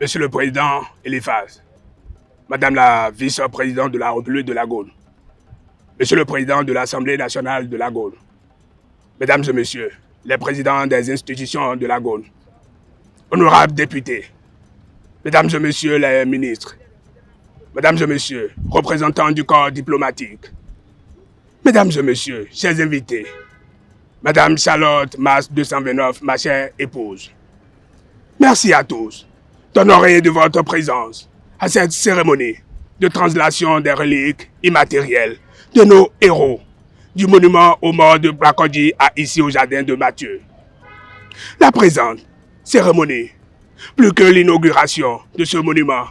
Monsieur le Président Eliphaz, Madame la Vice-présidente de la République de la Gaule, Monsieur le Président de l'Assemblée nationale de la Gaule, Mesdames et Messieurs, les présidents des institutions de la Gaule, honorables députés, Mesdames et Messieurs les ministres, Mesdames et Messieurs, représentants du corps diplomatique, Mesdames et Messieurs, chers invités, Madame Charlotte Mas 229, ma chère épouse, merci à tous d'honorer de votre présence à cette cérémonie de translation des reliques immatérielles de nos héros du monument aux morts de Blackodji à ici au jardin de Mathieu. La présente cérémonie, plus que l'inauguration de ce monument,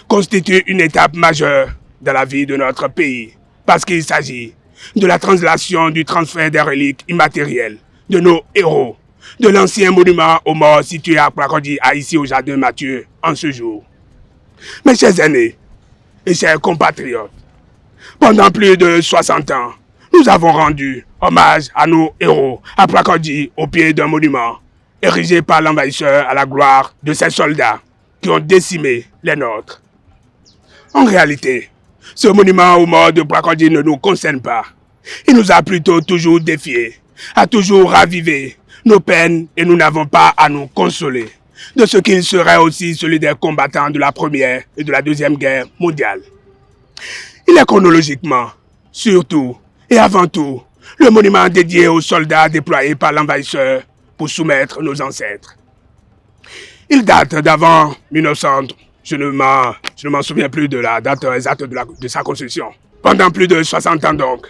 constitue une étape majeure dans la vie de notre pays parce qu'il s'agit de la translation du transfert des reliques immatérielles de nos héros de l'ancien monument aux morts situé à Blackodji à ici au jardin Mathieu en ce jour. Mes chers aînés et chers compatriotes, pendant plus de 60 ans, nous avons rendu hommage à nos héros à Blackodji au pied d'un monument érigé par l'envahisseur à la gloire de ces soldats qui ont décimé les nôtres. En réalité, ce monument aux morts de Blackodji ne nous concerne pas. Il nous a plutôt toujours défiés, a toujours ravivé nos peines et nous n'avons pas à nous consoler de ce qu'il serait aussi celui des combattants de la Première et de la Deuxième Guerre mondiale. Il est chronologiquement, surtout et avant tout, le monument dédié aux soldats déployés par l'envahisseur pour soumettre nos ancêtres. Il date d'avant 1900, je ne m'en souviens plus de la date exacte de sa construction. Pendant plus de 60 ans donc,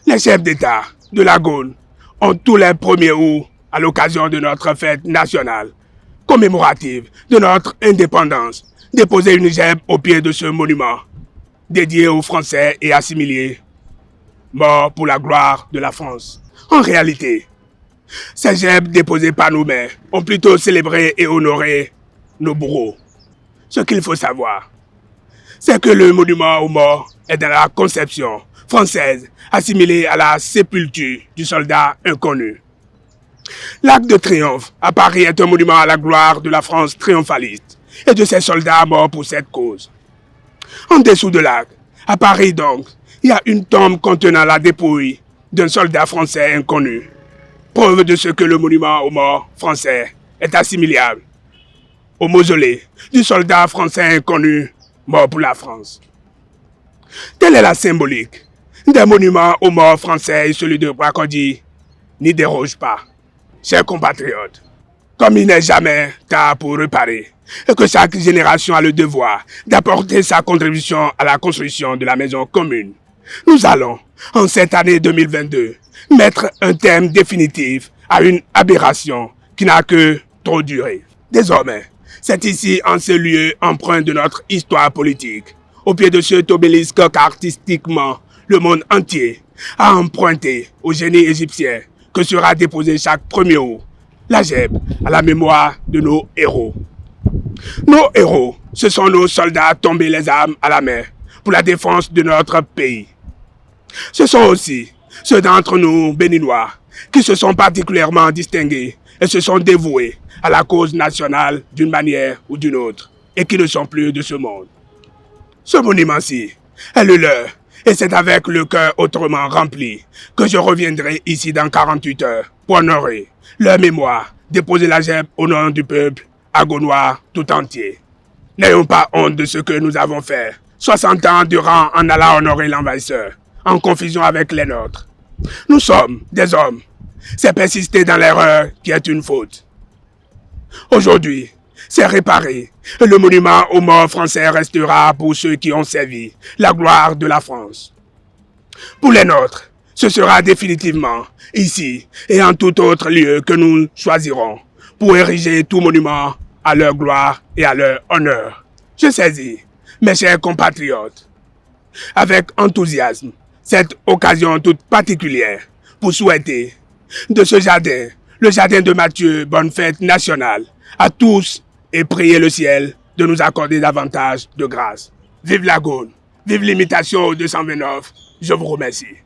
les chefs d'État de la Gaule ont tous les 1er août, à l'occasion de notre fête nationale, commémorative de notre indépendance, déposé une gerbe au pied de ce monument, dédié aux Français et assimilés, morts pour la gloire de la France. En réalité, ces gerbes déposées par nos mains ont plutôt célébré et honoré nos bourreaux. Ce qu'il faut savoir, c'est que le monument aux morts est dans la conception française assimilé à la sépulture du soldat inconnu. L'Arc de Triomphe à Paris est un monument à la gloire de la France triomphaliste et de ses soldats morts pour cette cause. En dessous de l'arc, à Paris donc, il y a une tombe contenant la dépouille d'un soldat français inconnu. Preuve de ce que le monument aux morts français est assimilable au mausolée du soldat français inconnu mort pour la France. Telle est la symbolique des monuments aux morts français et celui de Blackodji n'y déroge pas. Chers compatriotes, comme il n'est jamais tard pour réparer et que chaque génération a le devoir d'apporter sa contribution à la construction de la maison commune, nous allons, en cette année 2022, mettre un terme définitif à une aberration qui n'a que trop duré. Désormais, c'est ici, en ce lieu empreint de notre histoire politique, au pied de cet obélisque qu'artistiquement le monde entier a emprunté au génie égyptien, que sera déposé chaque 1er août la gerbe à la mémoire de nos héros. Nos héros, ce sont nos soldats tombés les armes à la main pour la défense de notre pays. Ce sont aussi ceux d'entre nous béninois qui se sont particulièrement distingués et se sont dévoués à la cause nationale d'une manière ou d'une autre et qui ne sont plus de ce monde. Ce monument-ci est le leur et c'est avec le cœur autrement rempli que je reviendrai ici dans 48 heures pour honorer leur mémoire, déposer la gerbe au nom du peuple agonois tout entier. N'ayons pas honte de ce que nous avons fait 60 ans durant en allant honorer l'envahisseur, en confusion avec les nôtres. Nous sommes des hommes. C'est persister dans l'erreur qui est une faute. Aujourd'hui, c'est réparé et le monument aux morts français restera pour ceux qui ont servi la gloire de la France. Pour les nôtres, ce sera définitivement ici et en tout autre lieu que nous choisirons pour ériger tout monument à leur gloire et à leur honneur. Je saisis, mes chers compatriotes, avec enthousiasme, cette occasion toute particulière pour souhaiter de ce jardin, le jardin de Mathieu, bonne fête nationale à tous et prier le ciel de nous accorder davantage de grâce. Vive la Gaule, vive l'imitation au 229, je vous remercie.